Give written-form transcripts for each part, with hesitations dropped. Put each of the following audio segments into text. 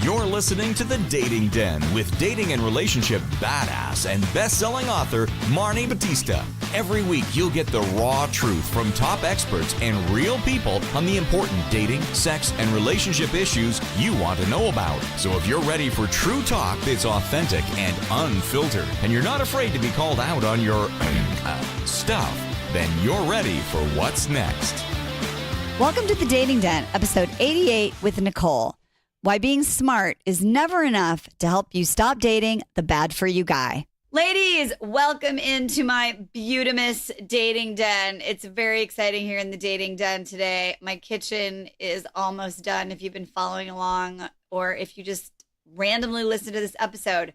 You're listening to The Dating Den with dating and relationship badass and best-selling author Marni Batista. Every week, you'll get the raw truth from top experts and real people on the important dating, sex, and relationship issues you want to know about. So if you're ready for true talk that's authentic and unfiltered, and you're not afraid to be called out on your stuff, then you're ready for what's next. Welcome to The Dating Den, episode 88 with Nicole. Why being smart is never enough to help you stop dating the bad-for-you guy. Ladies, welcome into my beautimous dating den. It's very exciting here in the dating den today. My kitchen is almost done if you've been following along or if you just randomly listen to this episode.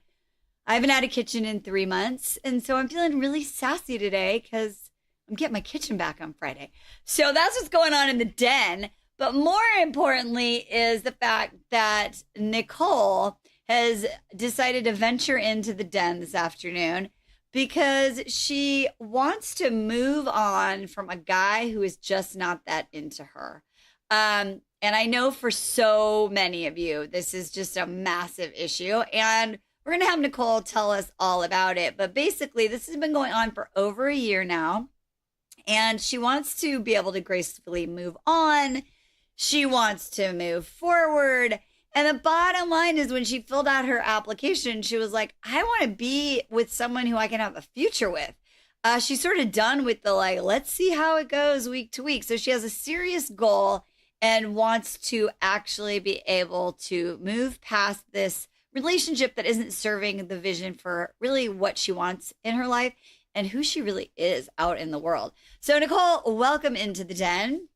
I haven't had a kitchen in 3 months, and so I'm feeling really sassy today because I'm getting my kitchen back on Friday. So that's what's going on in the den. But more importantly is the fact that Nicole has decided to venture into the den this afternoon because she wants to move on from a guy who is just not that into her. And I know for so many of you, this is just a massive issue. And we're going to have Nicole tell us all about it. But basically, this has been going on for over a year now. And she wants to be able to gracefully move on. She wants to move forward. And the bottom line is when she filled out her application, she was like, I want to be with someone who I can have a future with. She's sort of done with the let's see how it goes week to week. So she has a serious goal and wants to actually be able to move past this relationship that isn't serving the vision for really what she wants in her life and who she really is out in the world. So Nicole, welcome into the den.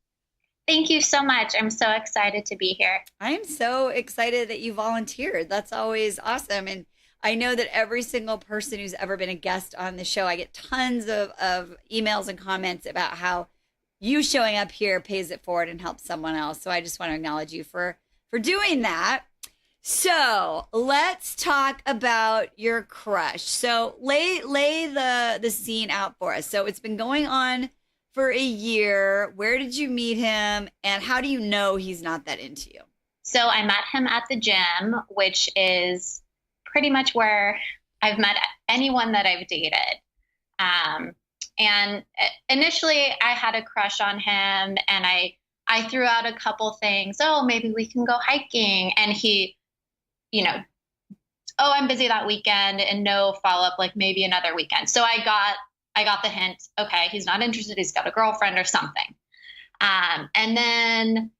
Thank you so much. I'm so excited to be here. I'm so excited that you volunteered. That's always awesome. And I know that every single person who's ever been a guest on the show, I get tons of emails and comments about how you showing up here pays it forward and helps someone else. So I just want to acknowledge you for doing that. So let's talk about your crush. So lay the scene out for us. So it's been going on for a year. Where did you meet him? And how do you know he's not that into you? So I met him at the gym, which is pretty much where I've met anyone that I've dated. And initially I had a crush on him and I threw out a couple things. Oh, maybe we can go hiking. And he, oh, I'm busy that weekend and no follow-up, like maybe another weekend. So I got the hint. Okay, he's not interested. He's got a girlfriend or something. And then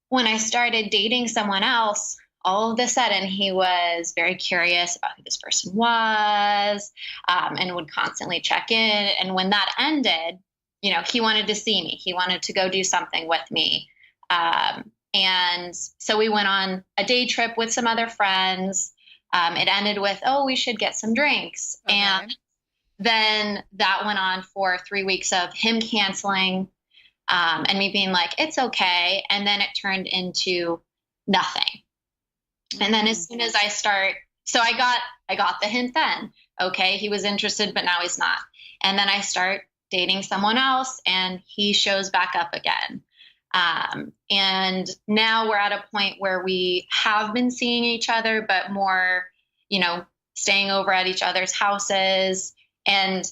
when I started dating someone else, all of a sudden he was very curious about who this person was, and would constantly check in. And when that ended, he wanted to see me. He wanted to go do something with me. And so we went on a day trip with some other friends. It ended with, oh, we should get some drinks. Okay. And then that went on for 3 weeks of him canceling, and me being like, it's okay. And then it turned into nothing. And then as soon as I got the hint then, okay, he was interested, but now he's not. And then I start dating someone else and he shows back up again. And now we're at a point where we have been seeing each other, but more, staying over at each other's houses. And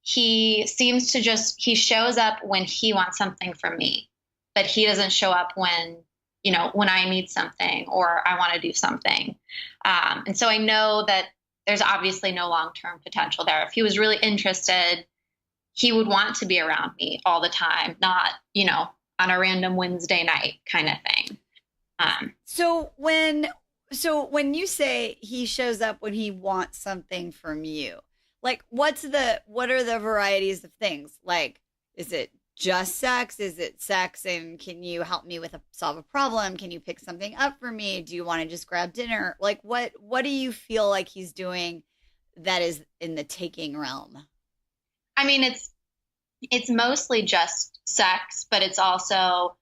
he seems to he shows up when he wants something from me, but he doesn't show up when I need something or I want to do something. And so I know that there's obviously no long-term potential there. If he was really interested, he would want to be around me all the time, not, on a random Wednesday night kind of thing. So when you say he shows up when he wants something from you, what are the varieties of things? Like, is it just sex? Is it sex? And can you help me solve a problem? Can you pick something up for me? Do you want to just grab dinner? What do you feel like he's doing that is in the taking realm? I mean, it's mostly just sex, but it's also,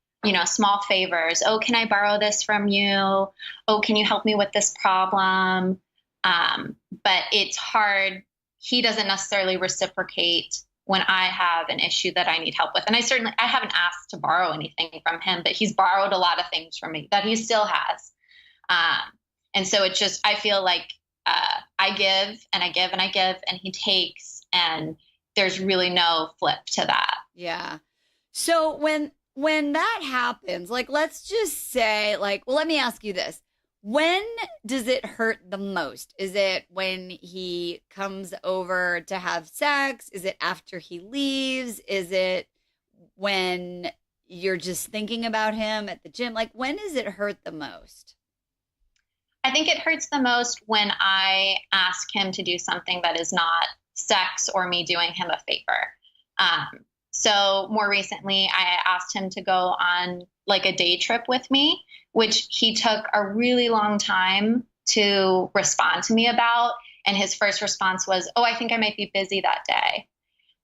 small favors. Oh, can I borrow this from you? Oh, can you help me with this problem? But it's hard. He doesn't necessarily reciprocate when I have an issue that I need help with. And I haven't asked to borrow anything from him, but he's borrowed a lot of things from me that he still has. And so it's just, I feel like I give and I give and I give and he takes, and there's really no flip to that. Yeah. So when that happens, like, let's just say, like, well, let me ask you this. When does it hurt the most? Is it when he comes over to have sex? Is it after he leaves? Is it when you're just thinking about him at the gym? Like, when does it hurt the most? I think it hurts the most when I ask him to do something that is not sex or me doing him a favor. So more recently, I asked him to go on like a day trip with me, which he took a really long time to respond to me about. And his first response was, "Oh, I think I might be busy that day."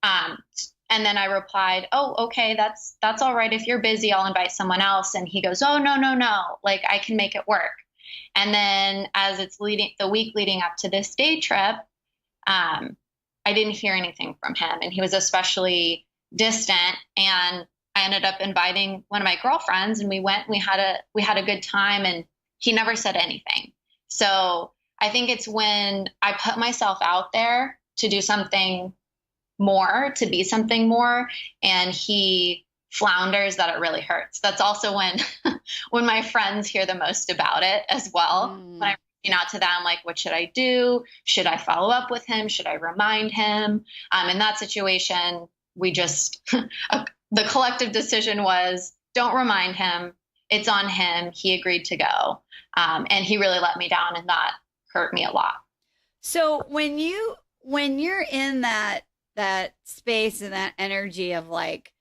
And then I replied, "Oh, okay, that's all right. If you're busy, I'll invite someone else." And he goes, "Oh, no. Like, I can make it work." And then as it's the week leading up to this day trip, I didn't hear anything from him. And he was especially distant. And I ended up inviting one of my girlfriends, and we went, we had a good time, and he never said anything. So I think it's when I put myself out there to do something more, to be something more, and he flounders, that it really hurts. That's also when when my friends hear the most about it as well. When I'm reaching out to them, like, what should I do? Should I follow up with him? Should I remind him? In that situation, we just the collective decision was, don't remind him. It's on him. He agreed to go. And he really let me down, and that hurt me a lot. So when you're in that space and that energy of like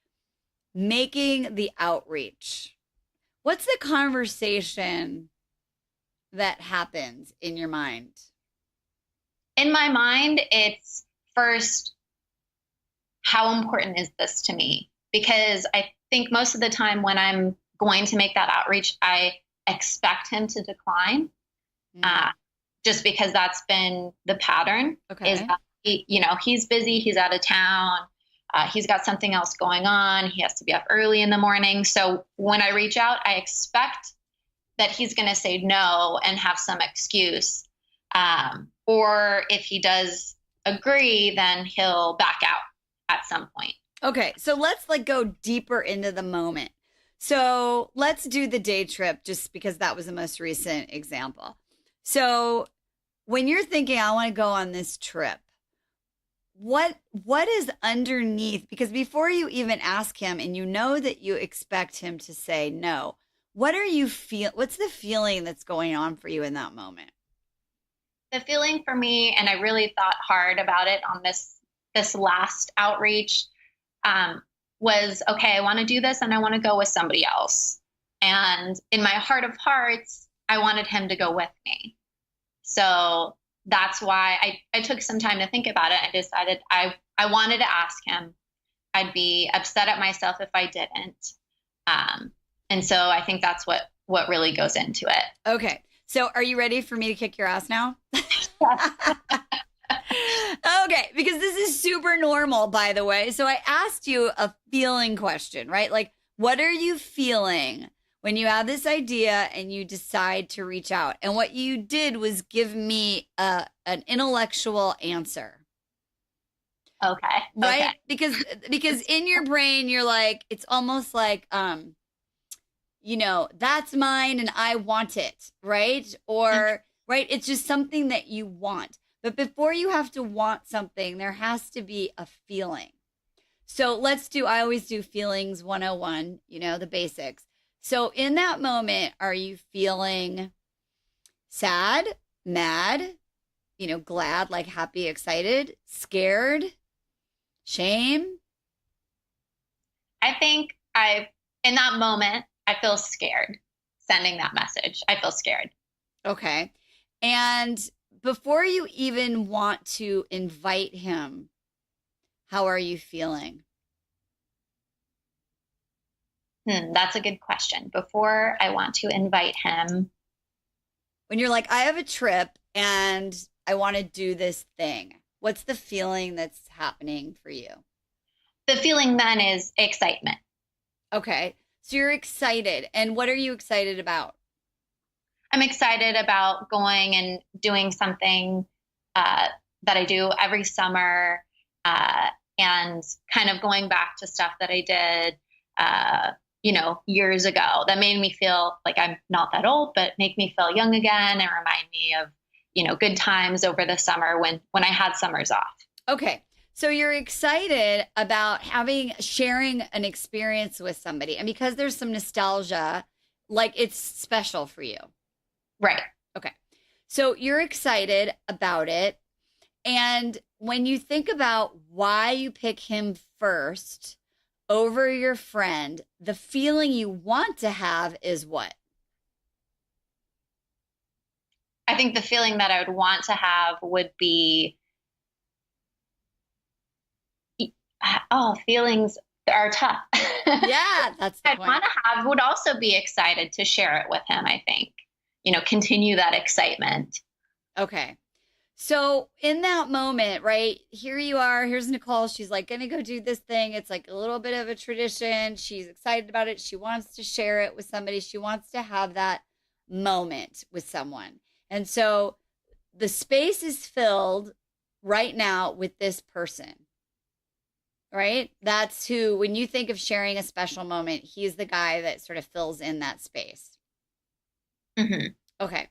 making the outreach, what's the conversation that happens in your mind? In my mind, it's first, how important is this to me? Because I think most of the time when I'm going to make that outreach, I expect him to decline, just because that's been the pattern. Okay. Is that he's busy, he's out of town, he's got something else going on, he has to be up early in the morning. So when I reach out, I expect that he's going to say no and have some excuse. Or if he does agree, then he'll back out at some point. Okay, so let's like go deeper into the moment. So let's do the day trip, just because that was the most recent example. So when you're thinking, I want to go on this trip, what is underneath? Because before you even ask him, and you know that you expect him to say no, what are you what's the feeling that's going on for you in that moment? The feeling for me, and I really thought hard about it on this last outreach, was, okay, I want to do this and I want to go with somebody else. And in my heart of hearts, I wanted him to go with me. So that's why I took some time to think about it. I decided I wanted to ask him. I'd be upset at myself if I didn't. And so I think that's what really goes into it. Okay. So are you ready for me to kick your ass now? Okay, because this is super normal, by the way. So I asked you a feeling question, right? Like, what are you feeling when you have this idea and you decide to reach out? And what you did was give me an intellectual answer. Okay. Right? Okay. Because in your brain, you're like, it's almost like, that's mine and I want it, right? Or, right, it's just something that you want. But before you have to want something, there has to be a feeling. So I always do feelings 101, the basics. So in that moment, are you feeling sad, mad, glad, like happy, excited, scared, shame? I think in that moment, I feel scared sending that message. I feel scared. Okay. And before you even want to invite him, how are you feeling? That's a good question. Before I want to invite him. When you're like, I have a trip and I want to do this thing, what's the feeling that's happening for you? The feeling then is excitement. Okay. So you're excited. And what are you excited about? I'm excited about going and doing something that I do every summer, and kind of going back to stuff that I did, years ago that made me feel like I'm not that old, but make me feel young again and remind me of, good times over the summer when I had summers off. Okay. So you're excited about sharing an experience with somebody. And because there's some nostalgia, like it's special for you. Right. Okay. So you're excited about it. And when you think about why you pick him first over your friend, the feeling you want to have is what? I think the feeling that I would want to have would be, feelings are tough. Yeah, that's the I'd point. want to have, would also be excited to share it with him, I think. Continue that excitement. Okay. So in that moment, right, here you are, here's Nicole. She's like going to go do this thing. It's like a little bit of a tradition. She's excited about it. She wants to share it with somebody. She wants to have that moment with someone. And so the space is filled right now with this person, right? That's who, when you think of sharing a special moment, he's the guy that sort of fills in that space. Mm-hmm. Okay.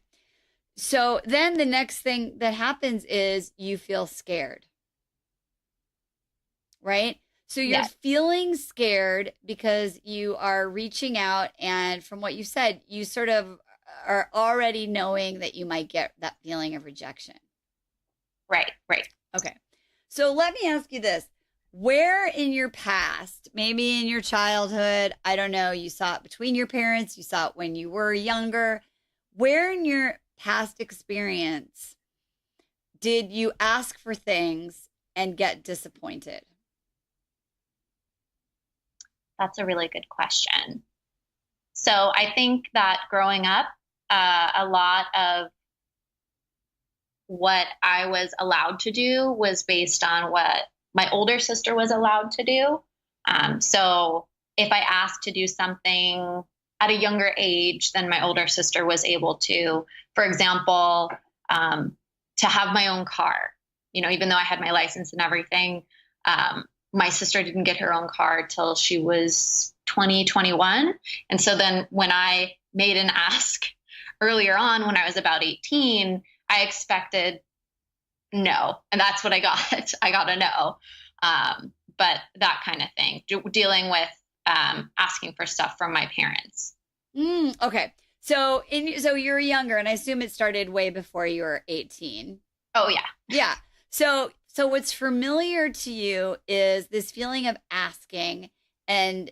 So then the next thing that happens is you feel scared, right? So you're feeling scared because you are reaching out. And from what you said, you sort of are already knowing that you might get that feeling of rejection. Right. Okay. So let me ask you this. Where in your past, maybe in your childhood, I don't know, you saw it between your parents, you saw it when you were younger, where in your past experience did you ask for things and get disappointed? That's a really good question. So I think that growing up, a lot of what I was allowed to do was based on what my older sister was allowed to do. So if I asked to do something at a younger age than my older sister was able to, for example, to have my own car, even though I had my license and everything, my sister didn't get her own car till she was 20, 21. And so then when I made an ask earlier on, when I was about 18, I expected no. And that's what I got. I got a no. But that kind of thing, dealing with asking for stuff from my parents. Okay. So you're younger, and I assume it started way before you were 18. Oh, yeah. Yeah. So what's familiar to you is this feeling of asking and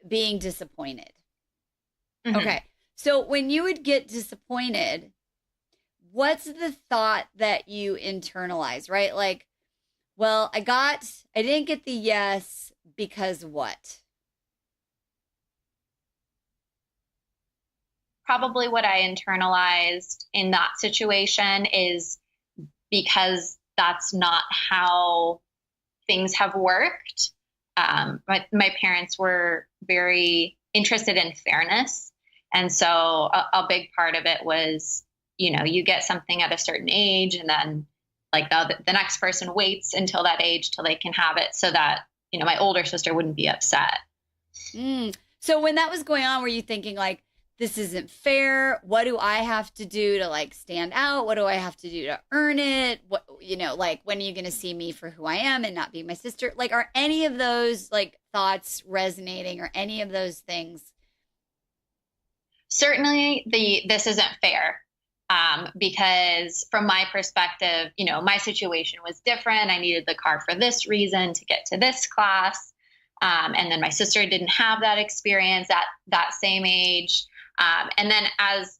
being disappointed. Mm-hmm. Okay. So when you would get disappointed, what's the thought that you internalize, right? Like, well, I didn't get the yes because what? Probably what I internalized in that situation is because that's not how things have worked. My parents were very interested in fairness. And so a big part of it was, you get something at a certain age, and then like the next person waits until that age till they can have it, so that, my older sister wouldn't be upset. So when that was going on, were you thinking like, this isn't fair? What do I have to do to like stand out? What do I have to do to earn it? What, like, when are you going to see me for who I am and not be my sister? Like, are any of those like thoughts resonating, or any of those things? Certainly this isn't fair. Because from my perspective, my situation was different. I needed the car for this reason to get to this class. And then my sister didn't have that experience at that same age. And then as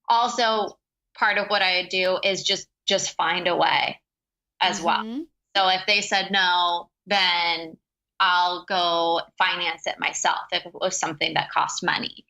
also part of what I do is just find a way as well. So if they said no, then I'll go finance it myself if it was something that cost money.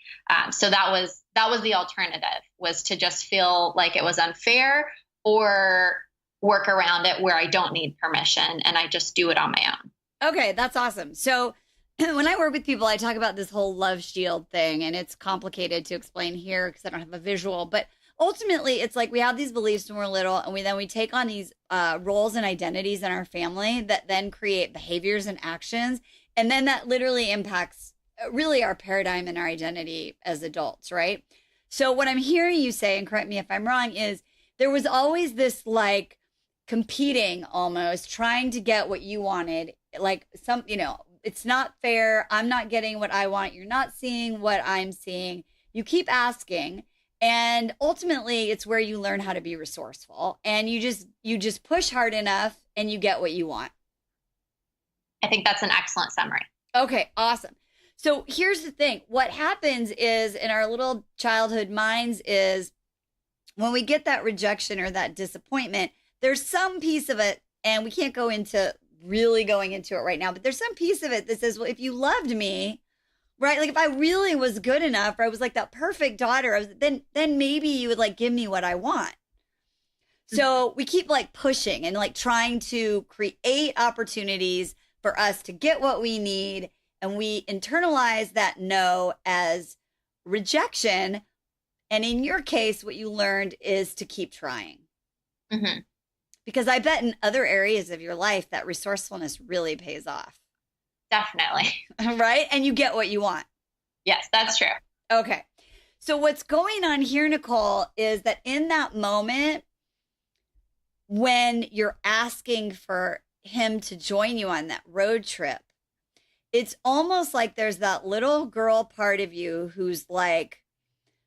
So that was the alternative, was to just feel like it was unfair, or work around it where I don't need permission and I just do it on my own. Okay, that's awesome. So when I work with people, I talk about this whole love shield thing, and it's complicated to explain here because I don't have a visual. But ultimately, it's like we have these beliefs when we're little, and we take on these roles and identities in our family that then create behaviors and actions, and then that literally impacts really our paradigm and our identity as adults, right? So what I'm hearing you say, and correct me if I'm wrong, is there was always this like competing, almost trying to get what you wanted, like it's not fair. I'm not getting what I want. You're not seeing what I'm seeing. You keep asking. And ultimately, it's where you learn how to be resourceful. And you just push hard enough and you get what you want. I think that's an excellent summary. Okay, awesome. So here's the thing. What happens is in our little childhood minds is when we get that rejection or that disappointment, there's some piece of it, and we can't go into really going into it right now, but there's some piece of it that says, well, if you loved me, right? Like if I really was good enough, or I was like that perfect daughter, then maybe you would like give me what I want. So we keep like pushing and like trying to create opportunities for us to get what we need. And we internalize that no as rejection. And in your case, what you learned is to keep trying. Mm-hmm. Because I bet in other areas of your life, that resourcefulness really pays off. Definitely. Right? And you get what you want. Yes, that's true. Okay. So what's going on here, Nicole, is that in that moment, when you're asking for him to join you on that road trip, it's almost like there's that little girl part of you who's like,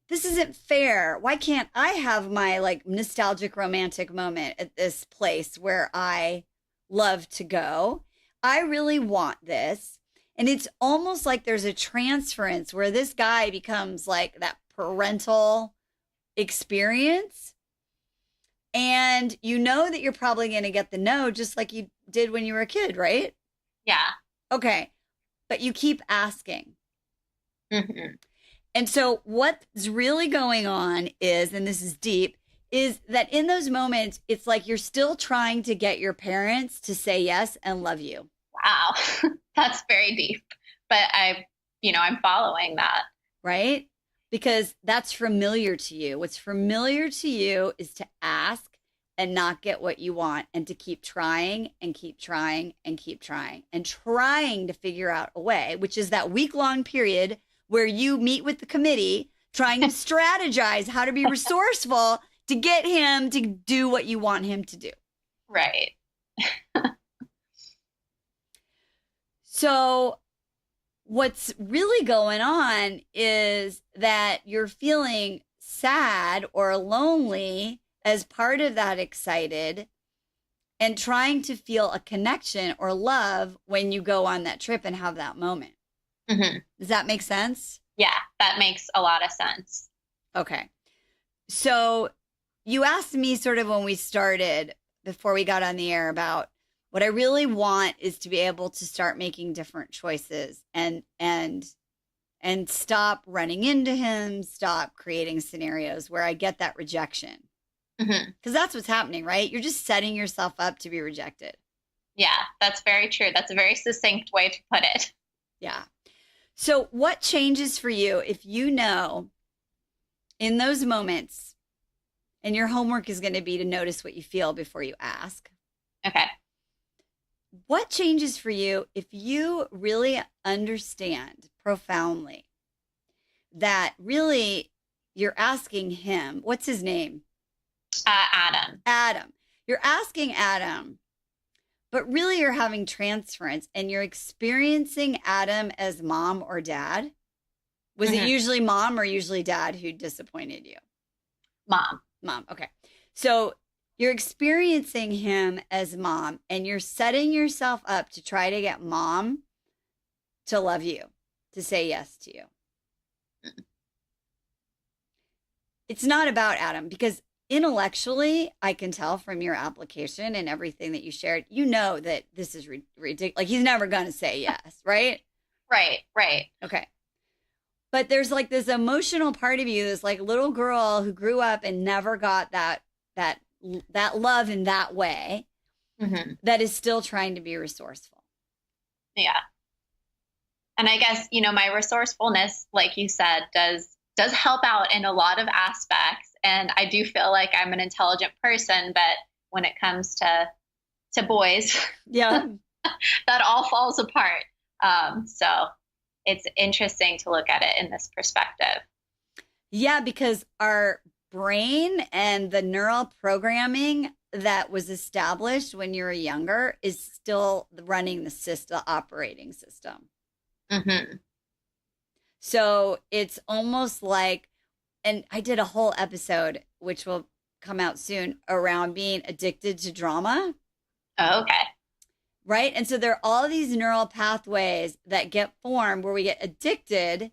this isn't fair. Why can't I have my like nostalgic romantic moment at this place where I love to go? I really want this. And it's almost like there's a transference where this guy becomes like that parental experience. And you know that you're probably going to get the no, just like you did when you were a kid, right? Yeah. Okay. But you keep asking. Mm-hmm. And so what's really going on is, and this is deep, is that in those moments, it's like you're still trying to get your parents to say yes and love you. Wow. That's very deep. But I'm following that. Right? Because that's familiar to you. What's familiar to you is to ask and not get what you want, and to keep trying and keep trying and keep trying and trying to figure out a way, which is that week-long period where you meet with the committee trying to strategize how to be resourceful to get him to do what you want him to do. Right. So what's really going on is that you're feeling sad or lonely as part of that excited, and trying to feel a connection or love when you go on that trip and have that moment. Mm-hmm. Does that make sense? Yeah, that makes a lot of sense. Okay. So you asked me sort of when we started, before we got on the air, about what I really want is to be able to start making different choices and stop running into him, stop creating scenarios where I get that rejection. Because that's what's happening, right? You're just setting yourself up to be rejected. Yeah, that's very true. That's a very succinct way to put it. Yeah. So what changes for you if you know in those moments, and your homework is going to be to notice what you feel before you ask. Okay. What changes for you if you really understand profoundly that really you're asking him, what's his name? Adam. Adam. You're asking Adam, but really you're having transference and you're experiencing Adam as mom or dad. Was it usually mom or usually dad who disappointed you? Mom. Mom. Okay. So you're experiencing him as mom, and you're setting yourself up to try to get mom to love you, to say yes to you. It's not about Adam, because intellectually, I can tell from your application and everything that you shared, you know that this is ridiculous. Like, he's never going to say yes, right? Right. Okay. But there's like this emotional part of you, this like little girl who grew up and never got that love in that way, that is still trying to be resourceful. Yeah. And I guess, my resourcefulness, like you said, does help out in a lot of aspects. And I do feel like I'm an intelligent person, but when it comes to boys, Yeah. that all falls apart. So it's interesting to look at it in this perspective. Yeah, because our brain and the neural programming that was established when you were younger is still running the operating system. Mm-hmm. So it's almost like, and I did a whole episode, which will come out soon, around being addicted to drama. Oh, okay. Right. And so there are all these neural pathways that get formed where we get addicted,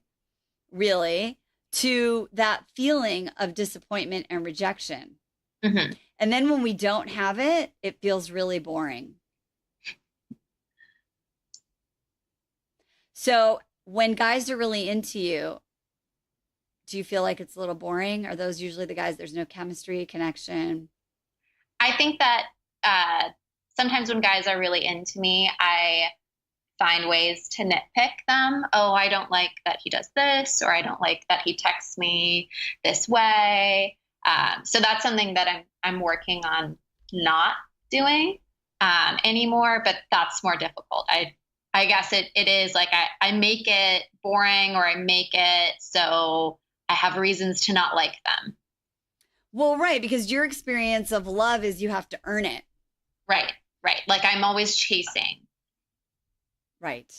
really, to that feeling of disappointment and rejection. Mm-hmm. And then when we don't have it, it feels really boring. So when guys are really into you, do you feel like it's a little boring? Are those usually the guys there's no chemistry, connection? I think that sometimes when guys are really into me, I find ways to nitpick them. Oh, I don't like that he does this, or I don't like that he texts me this way. So that's something that I'm working on not doing anymore, but that's more difficult. I guess it is like I make it boring, or I make it so I have reasons to not like them. Well, right, because your experience of love is you have to earn it. Right. Like I'm always chasing. Right.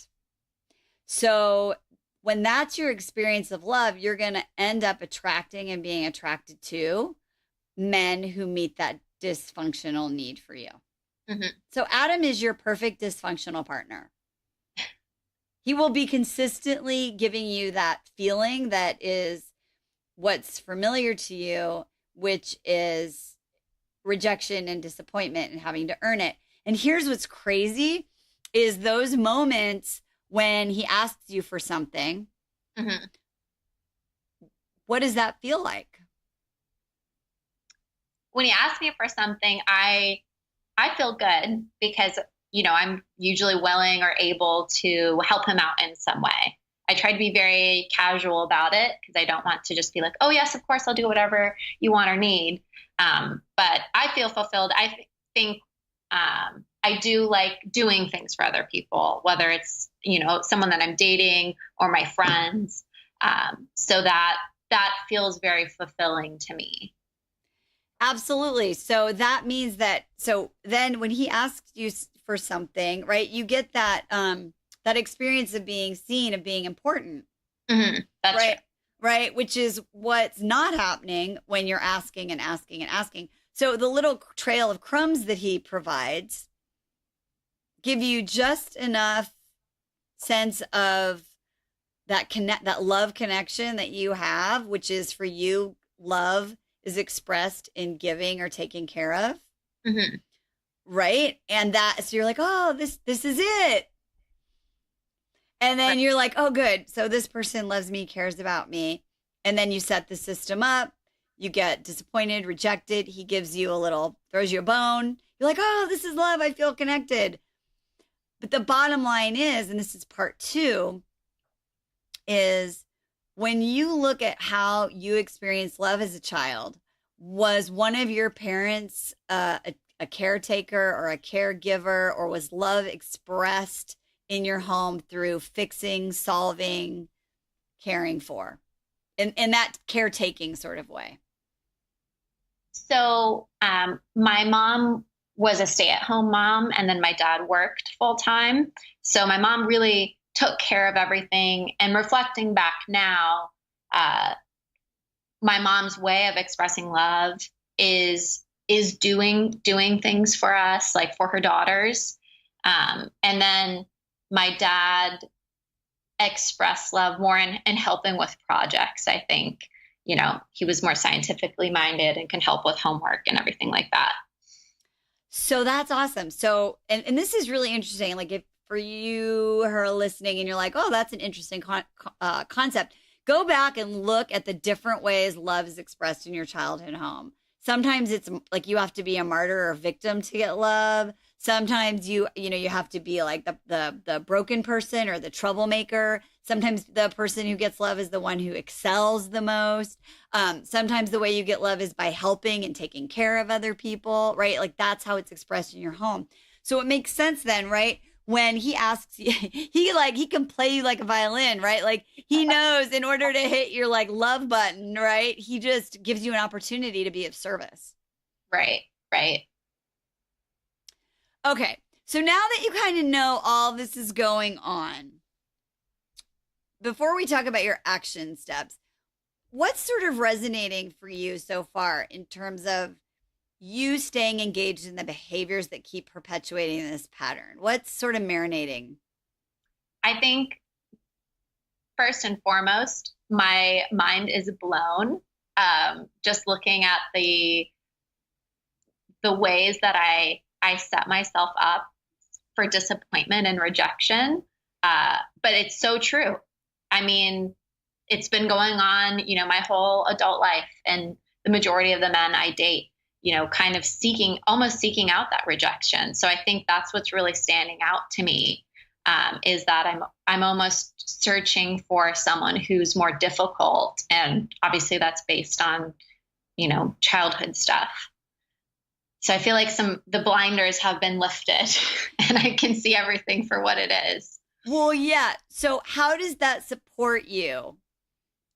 So when that's your experience of love, you're going to end up attracting and being attracted to men who meet that dysfunctional need for you. Mm-hmm. So Adam is your perfect dysfunctional partner. He will be consistently giving you that feeling that is what's familiar to you, which is rejection and disappointment and having to earn it. And here's what's crazy is those moments when he asks you for something. Mm-hmm. What does that feel like? When he asks me for something, I feel good because, I'm usually willing or able to help him out in some way. I try to be very casual about it because I don't want to just be like, oh, yes, of course, I'll do whatever you want or need. But I feel fulfilled. I think I do like doing things for other people, whether it's, someone that I'm dating or my friends. So that feels very fulfilling to me. Absolutely. So that means so then when he asks you for something, right, you get that that experience of being seen, of being important. Mm-hmm. That's right. True. Right. Which is what's not happening when you're asking and asking and asking. So the little trail of crumbs that he provides give you just enough sense of that love connection that you have, which is for you, love is expressed in giving or taking care of. Mm-hmm. Right. And so you're like, oh, this is it. And then you're like, oh, good. So this person loves me, cares about me. And then you set the system up. You get disappointed, rejected. He gives you throws you a bone. You're like, oh, this is love. I feel connected. But the bottom line is, and this is part 2, is when you look at how you experienced love as a child, was one of your parents a caretaker or a caregiver, or was love expressed in your home through fixing, solving, caring for, in that caretaking sort of way? So my mom was a stay-at-home mom, and then my dad worked full-time. So my mom really took care of everything. And reflecting back now, my mom's way of expressing love is doing things for us, like for her daughters. And then my dad expressed love more in helping with projects. I think, he was more scientifically minded and can help with homework and everything like that. So that's awesome. So, and this is really interesting. Like, if for you who are listening and you're like, oh, that's an interesting concept, go back and look at the different ways love is expressed in your childhood home. Sometimes it's like you have to be a martyr or a victim to get love. Sometimes you have to be like the broken person or the troublemaker. Sometimes the person who gets love is the one who excels the most. Sometimes the way you get love is by helping and taking care of other people, right? Like that's how it's expressed in your home. So it makes sense then, right? When he asks you, he can play you like a violin, right? Like he knows in order to hit your like love button, right? He just gives you an opportunity to be of service. Right, right. Okay. So now that you kind of know all this is going on, before we talk about your action steps, what's sort of resonating for you so far in terms of you staying engaged in the behaviors that keep perpetuating this pattern? What's sort of marinating? I think first and foremost, my mind is blown. Just looking at the ways that I set myself up for disappointment and rejection. But it's so true. I mean, it's been going on, my whole adult life, and the majority of the men I date, kind of almost seeking out that rejection. So I think that's what's really standing out to me, is that I'm almost searching for someone who's more difficult. And obviously that's based on, childhood stuff. So I feel like the blinders have been lifted and I can see everything for what it is. Well, yeah. So how does that support you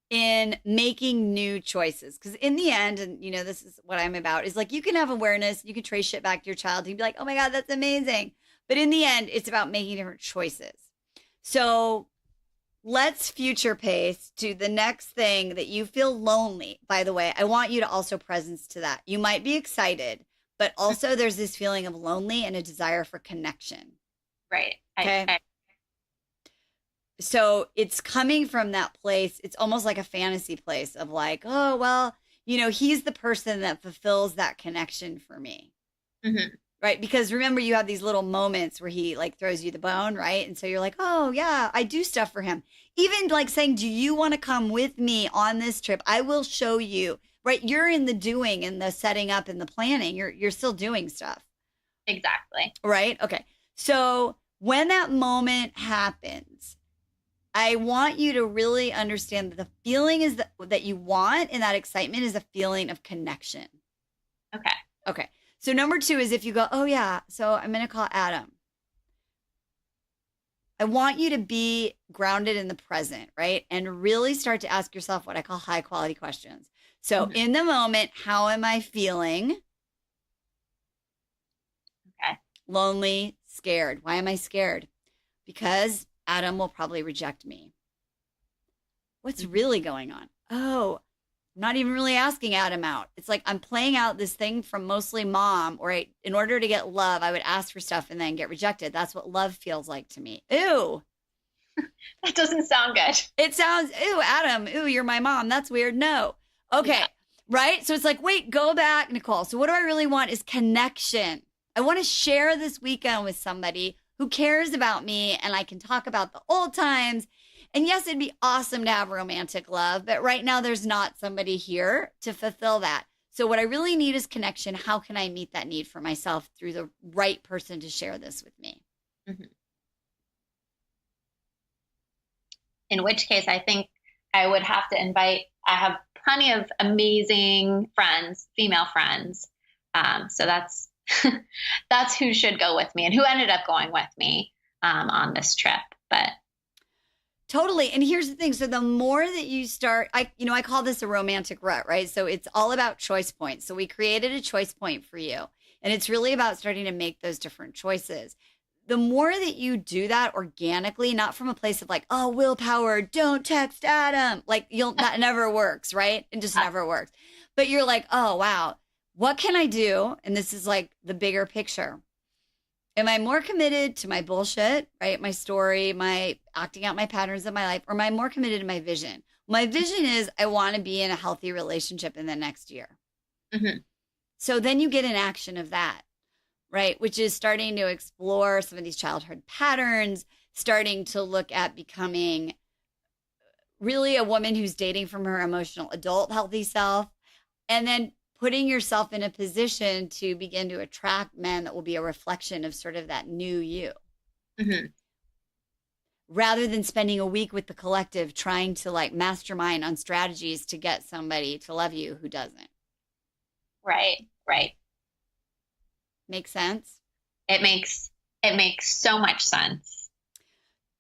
in making new choices? Because in the end, and this is what I'm about, is like you can have awareness, you can trace shit back to your childhood and be like, oh my God, that's amazing. But in the end, it's about making different choices. So let's future pace to the next thing that you feel lonely. By the way, I want you to also presence to that. You might be excited, but also there's this feeling of lonely and a desire for connection. Right. Okay. So it's coming from that place. It's almost like a fantasy place of like, oh, well, he's the person that fulfills that connection for me. Mm-hmm. Right. Because remember, you have these little moments where he like throws you the bone. Right. And so you're like, oh, yeah, I do stuff for him. Even like saying, do you want to come with me on this trip? I will show you. Right. You're in the doing and the setting up and the planning. You're still doing stuff. Exactly. Right. Okay. So when that moment happens, I want you to really understand that the feeling is that you want, and that excitement is a feeling of connection. Okay. Okay. So number 2 is if you go, oh yeah, so I'm going to call Adam. I want you to be grounded in the present, right? And really start to ask yourself what I call high quality questions. So in the moment, how am I feeling? Okay. Lonely, scared. Why am I scared? Because Adam will probably reject me. What's really going on? Oh, I'm not even really asking Adam out. It's like I'm playing out this thing from mostly mom, or in order to get love, I would ask for stuff and then get rejected. That's what love feels like to me. Ew. That doesn't sound good. It sounds, ew, Adam, ew, you're my mom. That's weird. No. Okay. Yeah. Right? So it's like, wait, go back, Nicole. So what do I really want is connection. I want to share this weekend with somebody who cares about me, and I can talk about the old times. And yes, it'd be awesome to have romantic love, but right now there's not somebody here to fulfill that. So what I really need is connection. How can I meet that need for myself through the right person to share this with me? Mm-hmm. In which case, I think I would have to invite, I have plenty of amazing friends, female friends. So that's who should go with me and who ended up going with me on this trip. But totally. And here's the thing. So the more that you start, I call this a romantic rut, right? So it's all about choice points. So we created a choice point for you. And it's really about starting to make those different choices. The more that you do that organically, not from a place of like, oh, willpower, don't text Adam. Like that never works, right? It just never works. But you're like, oh, wow. What can I do? And this is like the bigger picture. Am I more committed to my bullshit, right? My story, my acting out my patterns of my life, or am I more committed to my vision? My vision is I want to be in a healthy relationship in the next year. Mm-hmm. So then you get an action of that, right? Which is starting to explore some of these childhood patterns, starting to look at becoming really a woman who's dating from her emotional adult healthy self, and then putting yourself in a position to begin to attract men that will be a reflection of sort of that new you. Mm-hmm. Rather than spending a week with the collective trying to like mastermind on strategies to get somebody to love you who doesn't. Right. Make sense? It makes so much sense.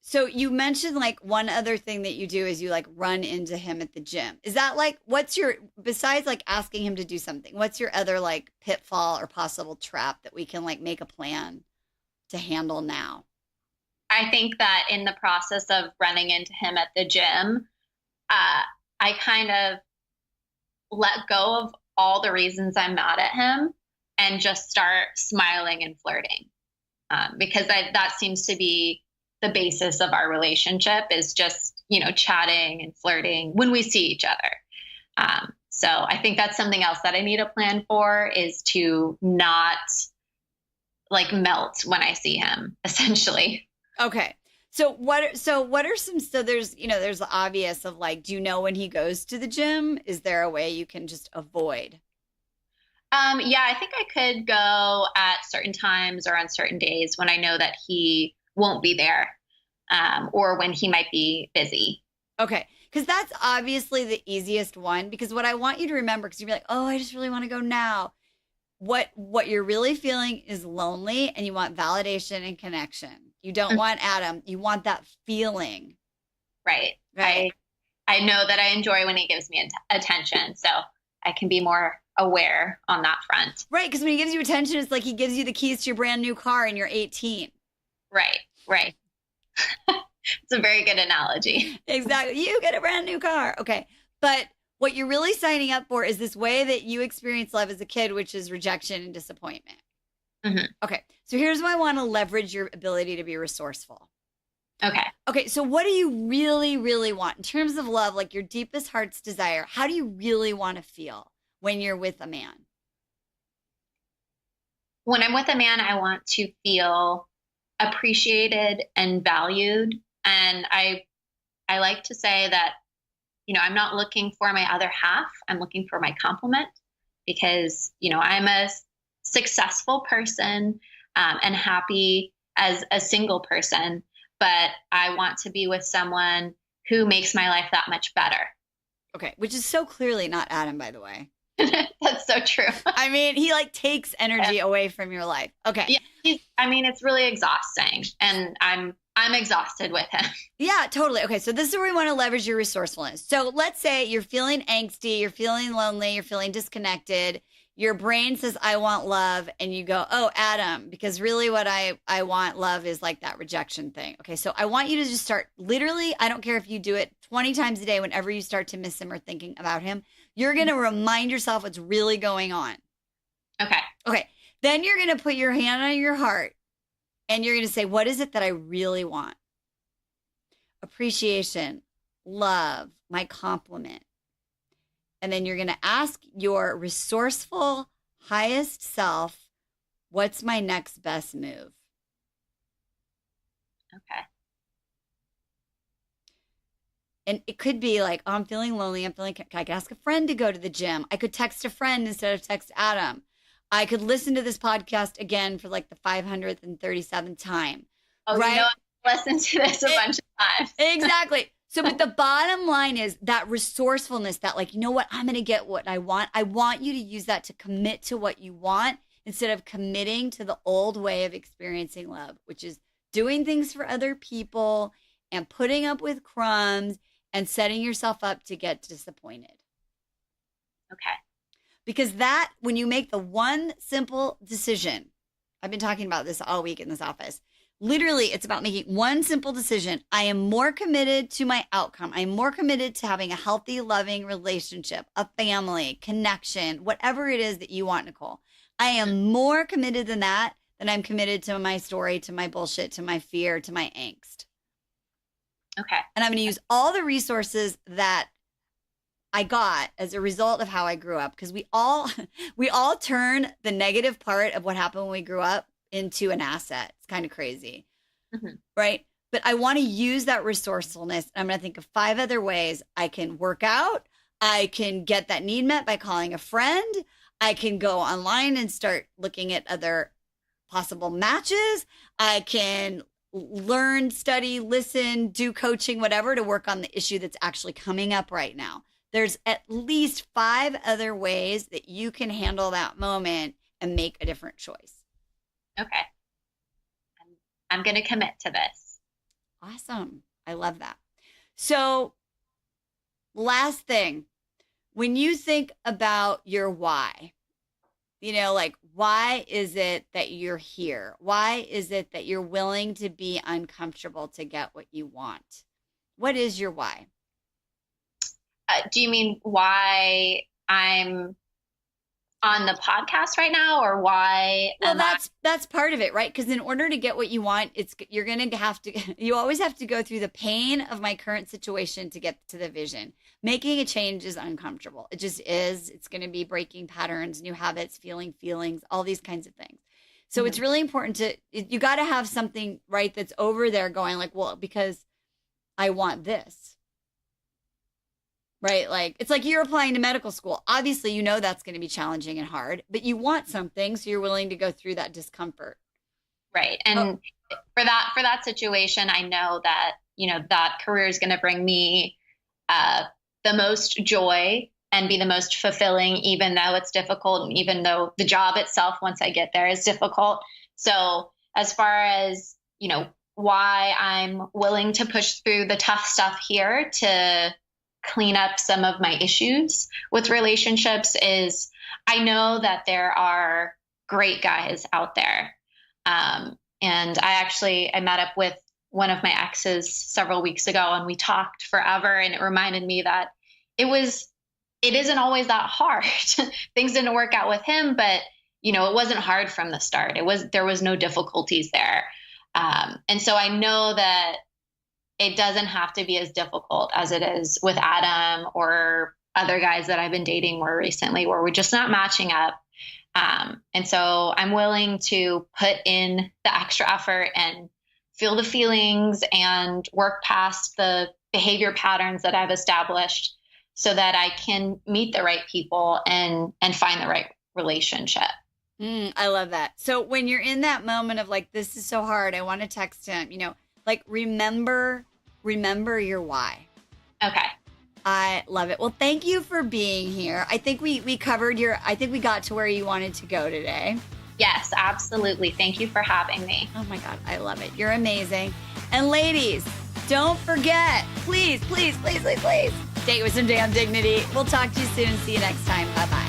So you mentioned like one other thing that you do is you like run into him at the gym. Is that like, besides like asking him to do something, what's your other like pitfall or possible trap that we can like make a plan to handle now? I think that in the process of running into him at the gym, I kind of let go of all the reasons I'm mad at him and just start smiling and flirting. Because that seems to be the basis of our relationship, is just, chatting and flirting when we see each other. So I think that's something else that I need a plan for, is to not like melt when I see him, essentially. Okay. So what are some, so there's the obvious of like, do you know when he goes to the gym? Is there a way you can just avoid? Yeah, I think I could go at certain times or on certain days when I know that he won't be there, or when he might be busy. Okay. Because that's obviously the easiest one, because what I want you to remember, because you'll be like, oh, I just really want to go now. What you're really feeling is lonely, and you want validation and connection. You don't want Adam. You want that feeling. Right. I know that I enjoy when he gives me attention, so I can be more aware on that front. Right. Because when he gives you attention, it's like he gives you the keys to your brand new car and you're 18. Right. It's a very good analogy. Exactly. You get a brand new car. Okay. But what you're really signing up for is this way that you experience love as a kid, which is rejection and disappointment. Mm-hmm. Okay. So here's why I want to leverage your ability to be resourceful. Okay. So what do you really, really want in terms of love, like your deepest heart's desire? How do you really want to feel when you're with a man? When I'm with a man, I want to feel appreciated and valued. And I like to say that, I'm not looking for my other half. I'm looking for my complement, because, I'm a successful person, and happy as a single person, but I want to be with someone who makes my life that much better. Okay. Which is so clearly not Adam, by the way. That's so true. I mean, he like takes energy away from your life. Okay. Yeah. It's really exhausting, and I'm exhausted with him. Yeah, totally. Okay. So this is where we want to leverage your resourcefulness. So let's say you're feeling angsty, you're feeling lonely, you're feeling disconnected. Your brain says, I want love. And you go, oh, Adam, because really what I want love is like that rejection thing. Okay. So I want you to just start literally, I don't care if you do it 20 times a day, whenever you start to miss him or thinking about him, you're going to remind yourself what's really going on. Okay. Then you're going to put your hand on your heart and you're going to say, what is it that I really want? Appreciation, love, my compliment. And then you're going to ask your resourceful, highest self, what's my next best move? Okay. And it could be like, oh, I'm feeling lonely. I could ask a friend to go to the gym. I could text a friend instead of text Adam. I could listen to this podcast again for like the 537th time. Oh, right? I listened to this a bunch of times. Exactly. So, but the bottom line is that resourcefulness, that like, you know what, I'm going to get what I want. I want you to use that to commit to what you want instead of committing to the old way of experiencing love, which is doing things for other people and putting up with crumbs and setting yourself up to get disappointed. Okay. Because that, when you make the one simple decision, I've been talking about this all week in this office. Literally, it's about making one simple decision. I am more committed to my outcome. I'm more committed to having a healthy, loving relationship, a family, connection, whatever it is that you want, Nicole. I am more committed than that, than I'm committed to my story, to my bullshit, to my fear, to my angst. Okay. And I'm going to use all the resources that I got as a result of how I grew up, because we all turn the negative part of what happened when we grew up into an asset. It's kind of crazy, right? But I want to use that resourcefulness. I'm going to think of 5 other ways I can work out. I can get that need met by calling a friend. I can go online and start looking at other possible matches. I can learn, study, listen, do coaching, whatever, to work on the issue that's actually coming up right now. There's at least 5 other ways that you can handle that moment and make a different choice. Okay. I'm going to commit to this. Awesome. I love that. So, last thing, when you think about your why, like, why is it that you're here? Why is it that you're willing to be uncomfortable to get what you want? What is your why? Do you mean why I'm on the podcast right now, or why? Well, that's part of it, right? Because in order to get what you want, you're going to have to, you always have to go through the pain of my current situation to get to the vision. Making a change is uncomfortable. It just is. It's going to be breaking patterns, new habits, feeling feelings, all these kinds of things. So it's really important you got to have something, right, that's over there going like, well, because I want this. Right? Like, it's like you're applying to medical school. Obviously, that's going to be challenging and hard, but you want something, so you're willing to go through that discomfort. Right. And for that situation, I know that, that career is going to bring me the most joy and be the most fulfilling, even though it's difficult, and even though the job itself, once I get there, is difficult. So as far as, why I'm willing to push through the tough stuff here to clean up some of my issues with relationships is I know that there are great guys out there. And I met up with one of my exes several weeks ago, and we talked forever, and it reminded me that it isn't always that hard. Things didn't work out with him, but it wasn't hard from the start. There was no difficulties there. And so I know that it doesn't have to be as difficult as it is with Adam or other guys that I've been dating more recently, where we're just not matching up. And so I'm willing to put in the extra effort and feel the feelings and work past the behavior patterns that I've established so that I can meet the right people and find the right relationship. I love that. So when you're in that moment of like, this is so hard, I want to text him, like remember your why. Okay. I love it. Well, thank you for being here. I think we covered I think we got to where you wanted to go today. Yes, absolutely. Thank you for having me. Oh my God, I love it. You're amazing. And ladies, don't forget, please, please, please, please, please, date with some damn dignity. We'll talk to you soon. See you next time. Bye-bye.